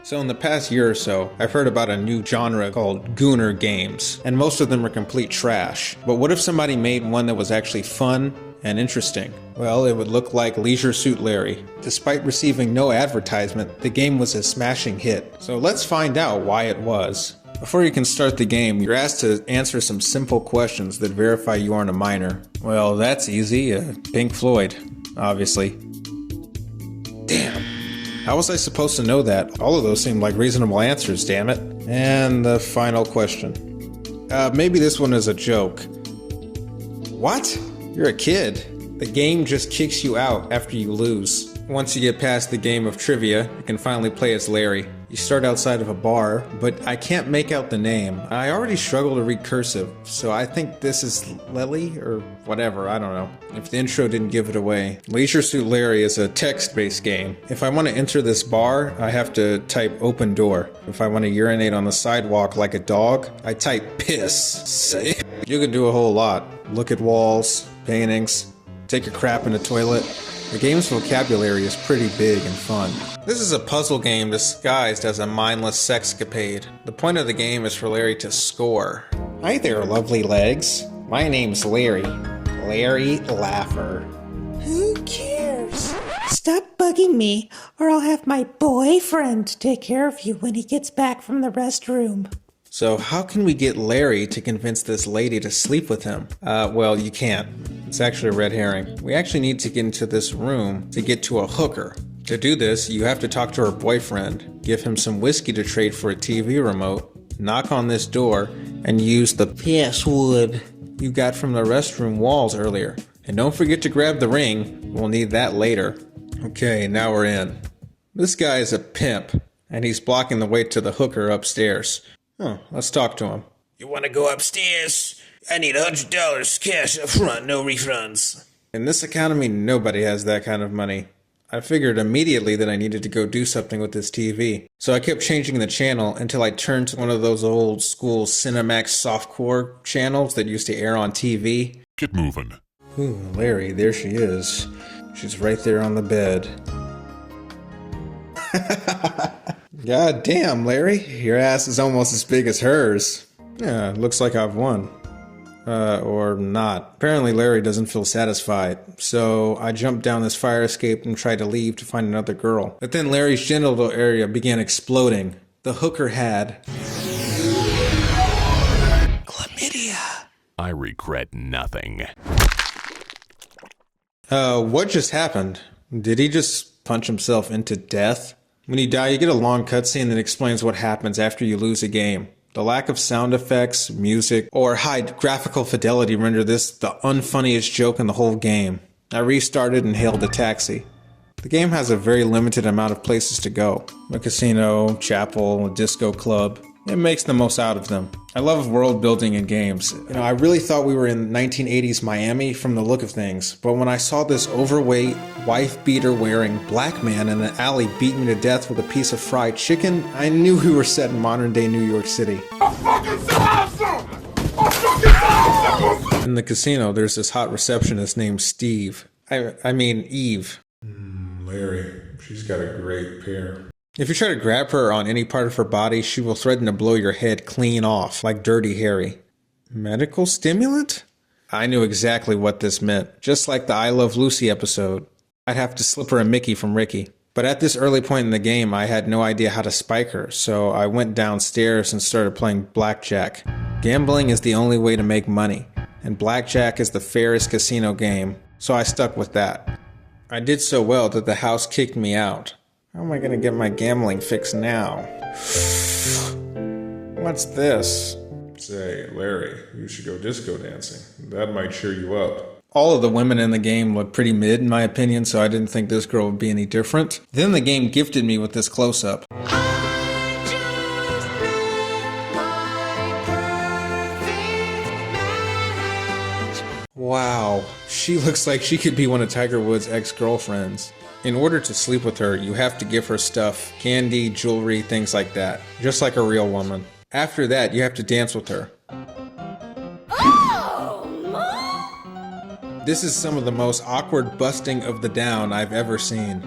So in the past year or so, I've heard about a new genre called Gooner games, and most of them are complete trash. But what if somebody made one that was actually fun and interesting? Well, it would look like Leisure Suit Larry. Despite receiving no advertisement, the game was a smashing hit. So let's find out why it was. Before you can start the game, you're asked to answer some simple questions that verify you aren't a minor. Well, that's easy. Pink Floyd, obviously. Damn. How was I supposed to know that? All of those seemed like reasonable answers, damn it. And the final question. Maybe this one is a joke. What? You're a kid. The game just kicks you out after you lose. Once you get past the game of trivia, you can finally play as Larry. You start outside of a bar, but I can't make out the name. I already struggle to read cursive, so I think this is Lily or whatever, I don't know. If the intro didn't give it away. Leisure Suit Larry is a text-based game. If I want to enter this bar, I have to type open door. If I want to urinate on the sidewalk like a dog, I type piss. You can do a whole lot. Look at walls, paintings, take a crap in the toilet. The game's vocabulary is pretty big and fun. This is a puzzle game disguised as a mindless sexcapade. The point of the game is for Larry to score. Hi there, lovely legs. My name's Larry. Larry Laffer. Who cares? Stop bugging me, or I'll have my boyfriend take care of you when he gets back from the restroom. So how can we get Larry to convince this lady to sleep with him? Well, you can't. It's actually a red herring. We actually need to get into this room to get to a hooker. To do this, you have to talk to her boyfriend, give him some whiskey to trade for a TV remote, knock on this door, and use the password you got from the restroom walls earlier. And don't forget to grab the ring. We'll need that later. Okay, now we're in. This guy is a pimp, and he's blocking the way to the hooker upstairs. Let's talk to him. You want to go upstairs? I need $100 cash up front, no refunds. In this economy, nobody has that kind of money. I figured immediately that I needed to go do something with this TV. So I kept changing the channel until I turned to one of those old school Cinemax softcore channels that used to air on TV. Get moving. Ooh, Larry, there she is. She's right there on the bed. God damn, Larry. Your ass is almost as big as hers. Yeah, looks like I've won. Or not. Apparently Larry doesn't feel satisfied, so I jumped down this fire escape and tried to leave to find another girl. But then Larry's genital area began exploding. The hooker had Chlamydia. I regret nothing. What just happened? Did he just punch himself into death? When you die, you get a long cutscene that explains what happens after you lose a game. The lack of sound effects, music, or high graphical fidelity render this the unfunniest joke in the whole game. I restarted and hailed a taxi. The game has a very limited amount of places to go. A casino, chapel, a disco club. It makes the most out of them. I love world building in games. I really thought we were in 1980s Miami from the look of things, but when I saw this overweight, wife-beater wearing black man in an alley beat me to death with a piece of fried chicken, I knew we were set in modern day New York City. In the casino, there's this hot receptionist named Steve. I mean Eve. Larry, she's got a great pair. If you try to grab her on any part of her body, she will threaten to blow your head clean off, like Dirty Harry. Medical stimulant? I knew exactly what this meant, just like the I Love Lucy episode. I'd have to slip her a Mickey from Ricky. But at this early point in the game, I had no idea how to spike her, so I went downstairs and started playing blackjack. Gambling is the only way to make money, and blackjack is the fairest casino game, so I stuck with that. I did so well that the house kicked me out. How am I gonna get my gambling fix now? What's this? Say, Larry, you should go disco dancing. That might cheer you up. All of the women in the game look pretty mid in my opinion, so I didn't think this girl would be any different. Then the game gifted me with this close-up. Wow, she looks like she could be one of Tiger Woods' ex-girlfriends. In order to sleep with her, you have to give her stuff, candy, jewelry, things like that, just like a real woman. After that, you have to dance with her. This is some of the most awkward busting of the down I've ever seen.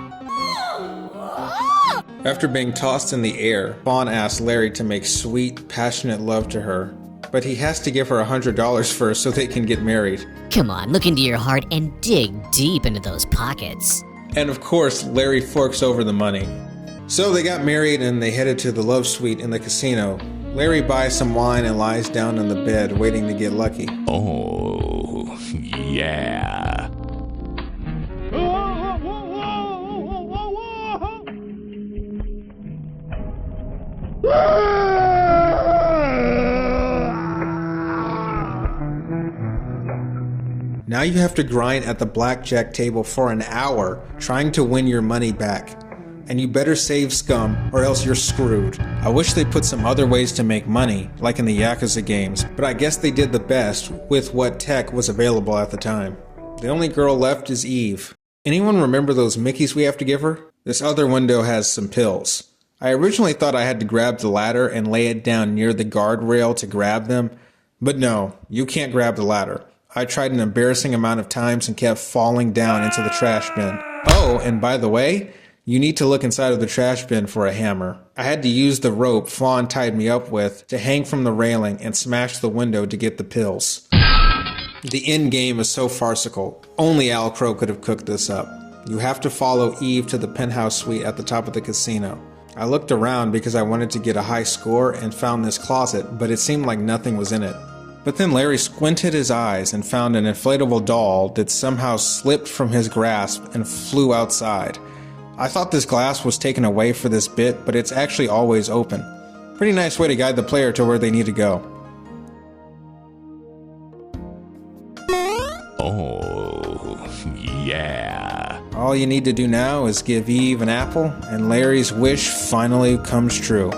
After being tossed in the air, Fawn asks Larry to make sweet, passionate love to her, but he has to give her $100 first so they can get married. Come on, look into your heart and dig deep into those pockets. And of course, Larry forks over the money. So they got married and they headed to the love suite in the casino. Larry buys some wine and lies down on the bed waiting to get lucky. Oh, yeah. Now you have to grind at the blackjack table for an hour trying to win your money back. And you better save scum or else you're screwed. I wish they put some other ways to make money, like in the Yakuza games, but I guess they did the best with what tech was available at the time. The only girl left is Eve. Anyone remember those Mickeys we have to give her? This other window has some pills. I originally thought I had to grab the ladder and lay it down near the guardrail to grab them, but no, you can't grab the ladder. I tried an embarrassing amount of times and kept falling down into the trash bin. Oh, and by the way, you need to look inside of the trash bin for a hammer. I had to use the rope Fawn tied me up with to hang from the railing and smash the window to get the pills. The end game is so farcical. Only Al Crow could have cooked this up. You have to follow Eve to the penthouse suite at the top of the casino. I looked around because I wanted to get a high score and found this closet, but it seemed like nothing was in it. But then Larry squinted his eyes and found an inflatable doll that somehow slipped from his grasp and flew outside. I thought this glass was taken away for this bit, but it's actually always open. Pretty nice way to guide the player to where they need to go. Oh, yeah. All you need to do now is give Eve an apple, and Larry's wish finally comes true.